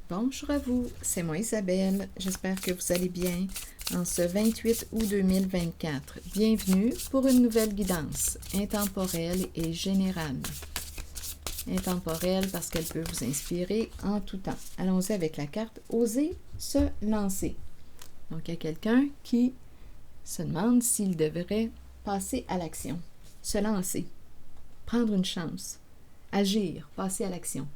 Bonjour à vous, c'est moi Isabelle. J'espère que vous allez bien en ce 28 août 2024. Bienvenue pour une nouvelle guidance intemporelle et générale. Intemporelle parce qu'elle peut vous inspirer en tout temps. Allons-y avec la carte « Oser se lancer ». Donc, il y a quelqu'un qui se demande s'il devrait passer à l'action, se lancer, prendre une chance, agir, passer à l'action,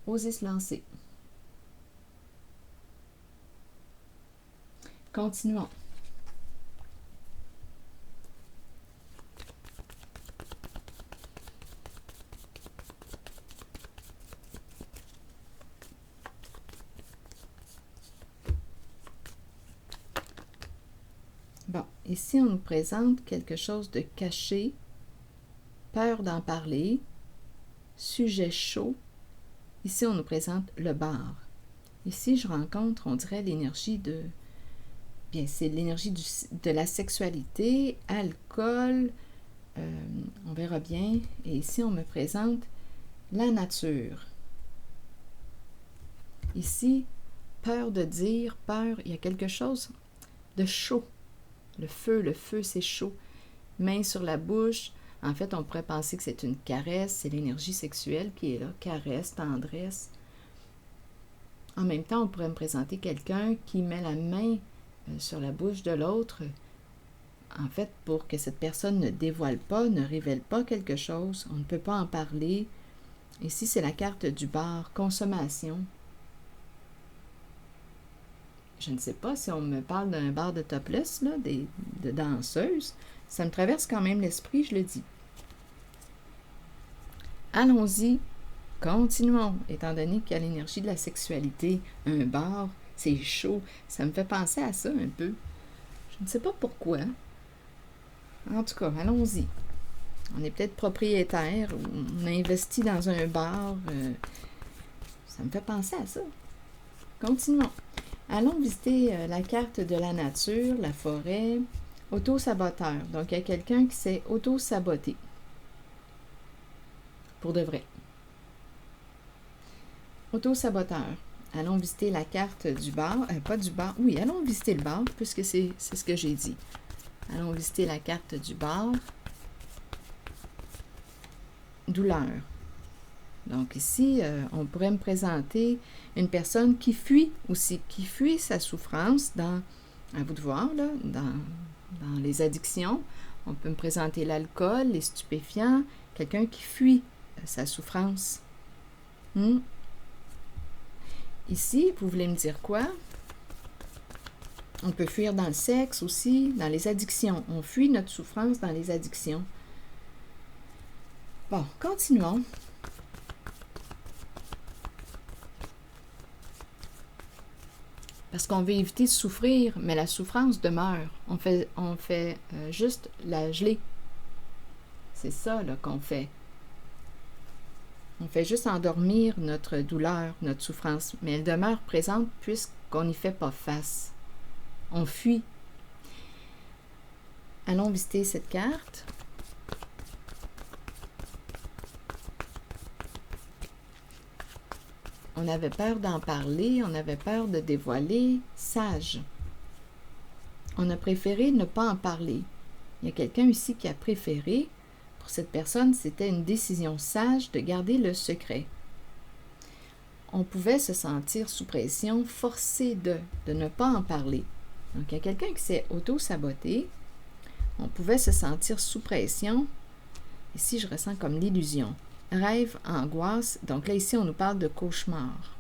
oser se lancer. Continuons. Bon, ici on nous présente quelque chose de caché, peur d'en parler, sujet chaud. Ici on nous présente le bar. Ici je rencontre, on dirait, l'énergie de... Bien, c'est l'énergie de la sexualité, alcool, on verra bien. Et ici, on me présente la nature. Ici, peur de dire, peur, il y a quelque chose de chaud. Le feu, c'est chaud. Main sur la bouche. En fait, on pourrait penser que c'est une caresse, c'est l'énergie sexuelle qui est là. Caresse, tendresse. En même temps, on pourrait me présenter quelqu'un qui met la main sur la bouche de l'autre, en fait, pour que cette personne ne dévoile pas, ne révèle pas quelque chose. On ne peut pas en parler. Ici, c'est la carte du bar, consommation. Je ne sais pas si on me parle d'un bar de topless, là, de danseuses. Ça me traverse quand même l'esprit, je le dis. Allons-y, continuons, étant donné qu'il y a l'énergie de la sexualité, un bar, c'est chaud, ça me fait penser à ça un peu. Je ne sais pas pourquoi. En tout cas, allons-y. On est peut-être propriétaire, on a investi dans un bar. Ça me fait penser à ça. Continuons. Allons visiter la carte de la nature, la forêt, auto-saboteur. Donc, il y a quelqu'un qui s'est auto-saboté. Pour de vrai. Auto-saboteur. Allons visiter la carte du bar. Pas du bar. Oui, allons visiter le bar, puisque c'est ce que j'ai dit. Allons visiter la carte du bar. Douleur. Donc ici, on pourrait me présenter une personne qui fuit aussi, qui fuit sa souffrance dans, à vous de voir, là, dans les addictions. On peut me présenter l'alcool, les stupéfiants, quelqu'un qui fuit sa souffrance. Ici, vous voulez me dire quoi? On peut fuir dans le sexe aussi, dans les addictions. On fuit notre souffrance dans les addictions. Bon, continuons. Parce qu'on veut éviter de souffrir, mais la souffrance demeure. On fait juste la geler. C'est ça là, qu'on fait. On fait juste endormir notre douleur, notre souffrance, mais elle demeure présente puisqu'on n'y fait pas face. On fuit. Allons visiter cette carte. On avait peur d'en parler, on avait peur de dévoiler. Sage. On a préféré ne pas en parler. Il y a quelqu'un ici qui a préféré. Pour cette personne, c'était une décision sage de garder le secret. On pouvait se sentir sous pression, forcé de ne pas en parler. Donc, il y a quelqu'un qui s'est auto-saboté. On pouvait se sentir sous pression. Ici, je ressens comme l'illusion. Rêve, angoisse. Donc là, ici, on nous parle de cauchemar.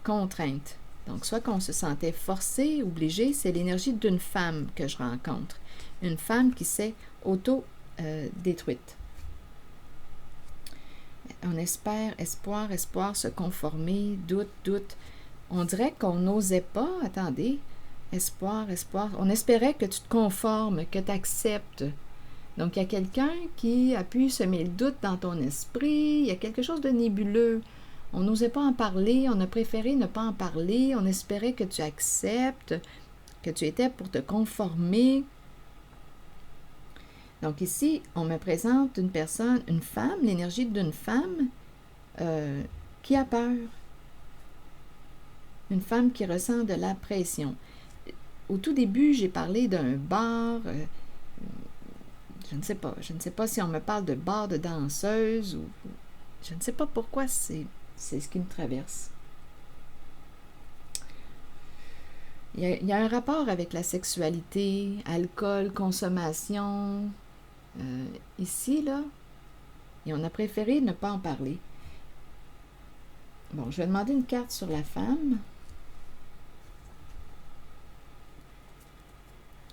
Contrainte. Donc, soit qu'on se sentait forcé, obligé, c'est l'énergie d'une femme que je rencontre. Une femme qui s'est auto-détruite. On espère, espoir, se conformer, doute. On dirait qu'on n'osait pas, attendez, espoir. On espérait que tu te conformes, que tu acceptes. Donc, il y a quelqu'un qui a pu semer le doute dans ton esprit, il y a quelque chose de nébuleux. On n'osait pas en parler, on a préféré ne pas en parler, on espérait que tu acceptes, que tu étais pour te conformer. Donc ici, on me présente une personne, une femme, l'énergie d'une femme qui a peur. Une femme qui ressent de la pression. Au tout début, j'ai parlé d'un bar. Je ne sais pas. Je ne sais pas si on me parle de bar de danseuse ou... Je ne sais pas pourquoi c'est ce qui me traverse. Il y a un rapport avec la sexualité, alcool, consommation. Ici, là, et on a préféré ne pas en parler. Bon, je vais demander une carte sur la femme.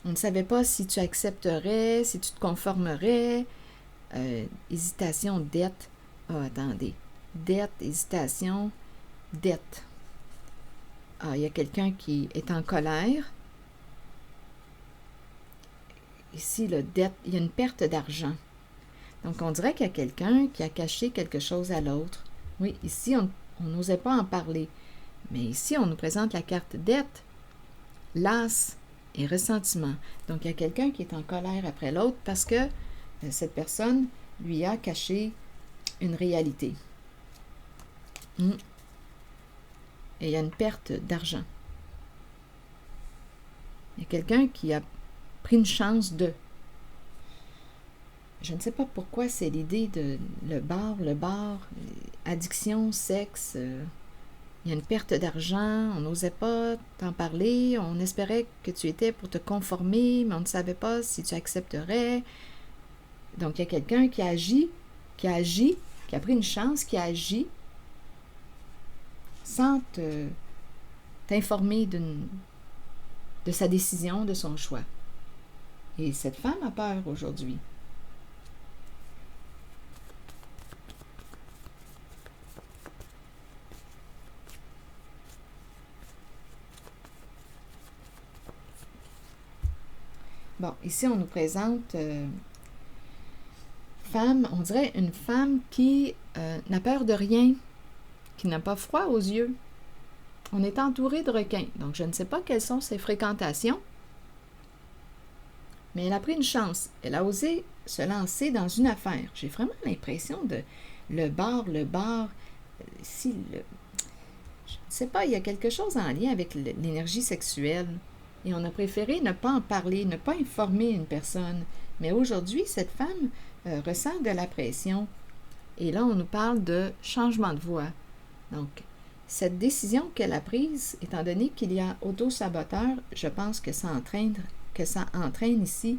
On ne savait pas si tu accepterais, si tu te conformerais. Hésitation, dette. Ah, attendez. Dette, hésitation, dette. Ah, il y a quelqu'un qui est en colère. Ici, le dette, il y a une perte d'argent. Donc, on dirait qu'il y a quelqu'un qui a caché quelque chose à l'autre. Oui, ici, on n'osait pas en parler. Mais ici, on nous présente la carte dette, las et ressentiment. Donc, il y a quelqu'un qui est en colère après l'autre parce que cette personne lui a caché une réalité. Et il y a une perte d'argent. Il y a quelqu'un qui a pris une chance de... Je ne sais pas pourquoi c'est l'idée de le bar, addiction, sexe. Il y a une perte d'argent, on n'osait pas t'en parler, on espérait que tu étais pour te conformer, mais on ne savait pas si tu accepterais. Donc, il y a quelqu'un qui a agi, qui a pris une chance, qui a agi sans t'informer de sa décision, de son choix. Et cette femme a peur aujourd'hui. Bon, ici, on nous présente femme, on dirait une femme qui n'a peur de rien, qui n'a pas froid aux yeux. On est entouré de requins, donc je ne sais pas quelles sont ses fréquentations, mais elle a pris une chance. Elle a osé se lancer dans une affaire. J'ai vraiment l'impression de le bar, ici, je ne sais pas, il y a quelque chose en lien avec l'énergie sexuelle. Et on a préféré ne pas en parler, ne pas informer une personne. Mais aujourd'hui, cette femme ressent de la pression. Et là, on nous parle de changement de voie. Donc, cette décision qu'elle a prise, étant donné qu'il y a auto-saboteur, je pense que ça entraîne ici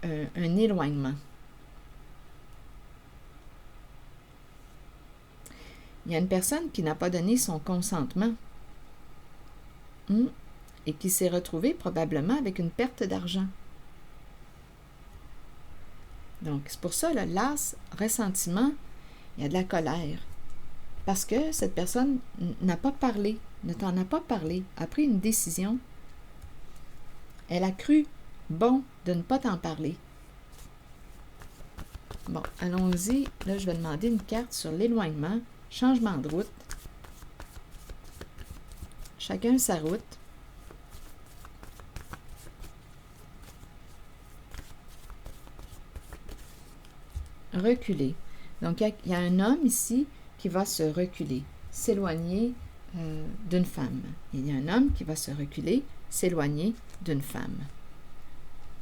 un éloignement. Il y a une personne qui n'a pas donné son consentement. Et qui s'est retrouvée probablement avec une perte d'argent. Donc, c'est pour ça, le las, ressentiment, il y a de la colère. Parce que cette personne n'a pas parlé, ne t'en a pas parlé, a pris une décision. Elle a cru bon de ne pas t'en parler. Bon, allons-y. Là, je vais demander une carte sur l'éloignement, changement de route. Chacun sa route. Reculer. Donc, il y a un homme ici qui va se reculer, s'éloigner d'une femme. Il y a un homme qui va se reculer, s'éloigner d'une femme.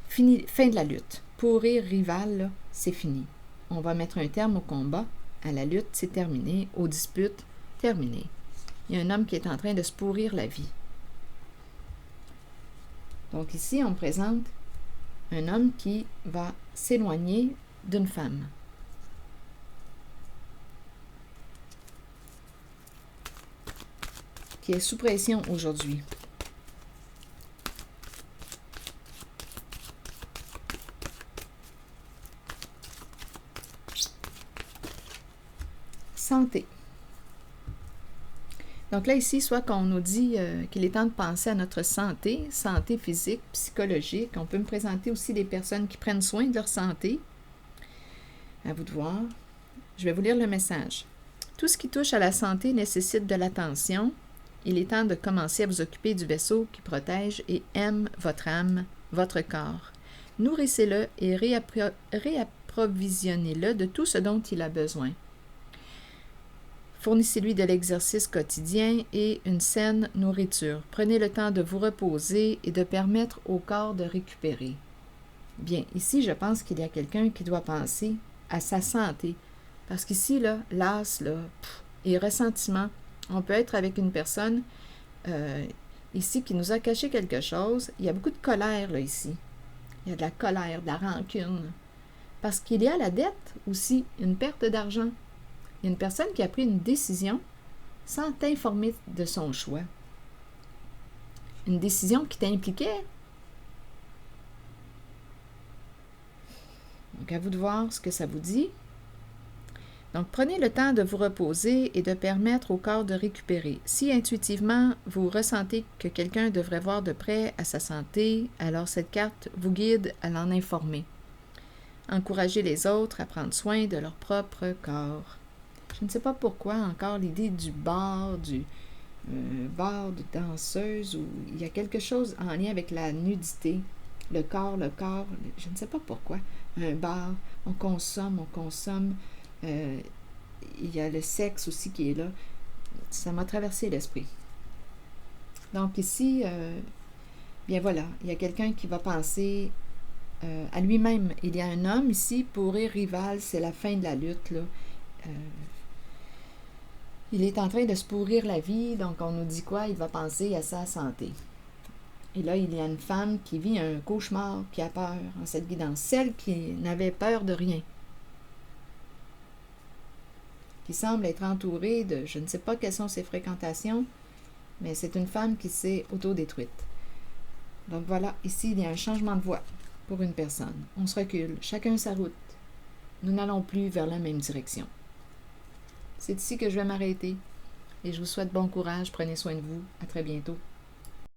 Fin de la lutte. Pourrir rival, là, c'est fini. On va mettre un terme au combat. À la lutte, c'est terminé. Aux disputes, terminé. Il y a un homme qui est en train de se pourrir la vie. Donc ici, on présente un homme qui va s'éloigner d'une femme. Qui est sous pression aujourd'hui. Santé. Donc là, ici, soit qu'on nous dit qu'il est temps de penser à notre santé, santé physique, psychologique. On peut me présenter aussi des personnes qui prennent soin de leur santé. À vous de voir. Je vais vous lire le message. Tout ce qui touche à la santé nécessite de l'attention. Il est temps de commencer à vous occuper du vaisseau qui protège et aime votre âme, votre corps. Nourrissez-le et réapprovisionnez-le de tout ce dont il a besoin. Fournissez-lui de l'exercice quotidien et une saine nourriture. Prenez le temps de vous reposer et de permettre au corps de récupérer. Bien, ici, je pense qu'il y a quelqu'un qui doit penser à sa santé. Parce qu'ici, là, l'as, là, et ressentiment, on peut être avec une personne ici qui nous a caché quelque chose. Il y a beaucoup de colère, là, ici. Il y a de la colère, de la rancune. Parce qu'il y a la dette aussi, une perte d'argent. Il y a une personne qui a pris une décision sans t'informer de son choix. Une décision qui t'impliquait. Donc, à vous de voir ce que ça vous dit. Donc, prenez le temps de vous reposer et de permettre au corps de récupérer. Si intuitivement, vous ressentez que quelqu'un devrait voir de près à sa santé, alors cette carte vous guide à l'en informer. Encouragez les autres à prendre soin de leur propre corps. Je ne sais pas pourquoi encore l'idée du bar, bar de danseuse, où il y a quelque chose en lien avec la nudité. Le corps, je ne sais pas pourquoi. Un bar, on consomme. Il y a le sexe aussi qui est là. Ça m'a traversé l'esprit. Donc ici, bien voilà, il y a quelqu'un qui va penser à lui-même. Il y a un homme ici, pourri rival, c'est la fin de la lutte, là. Il est en train de se pourrir la vie, donc on nous dit quoi? Il va penser à sa santé. Et là, il y a une femme qui vit un cauchemar, qui a peur en cette guidance. Celle qui n'avait peur de rien. Qui semble être entourée de, je ne sais pas quelles sont ses fréquentations, mais c'est une femme qui s'est autodétruite. Donc voilà, ici, il y a un changement de voie pour une personne. On se recule, chacun sa route. Nous n'allons plus vers la même direction. C'est ici que je vais m'arrêter et je vous souhaite bon courage, prenez soin de vous, à très bientôt.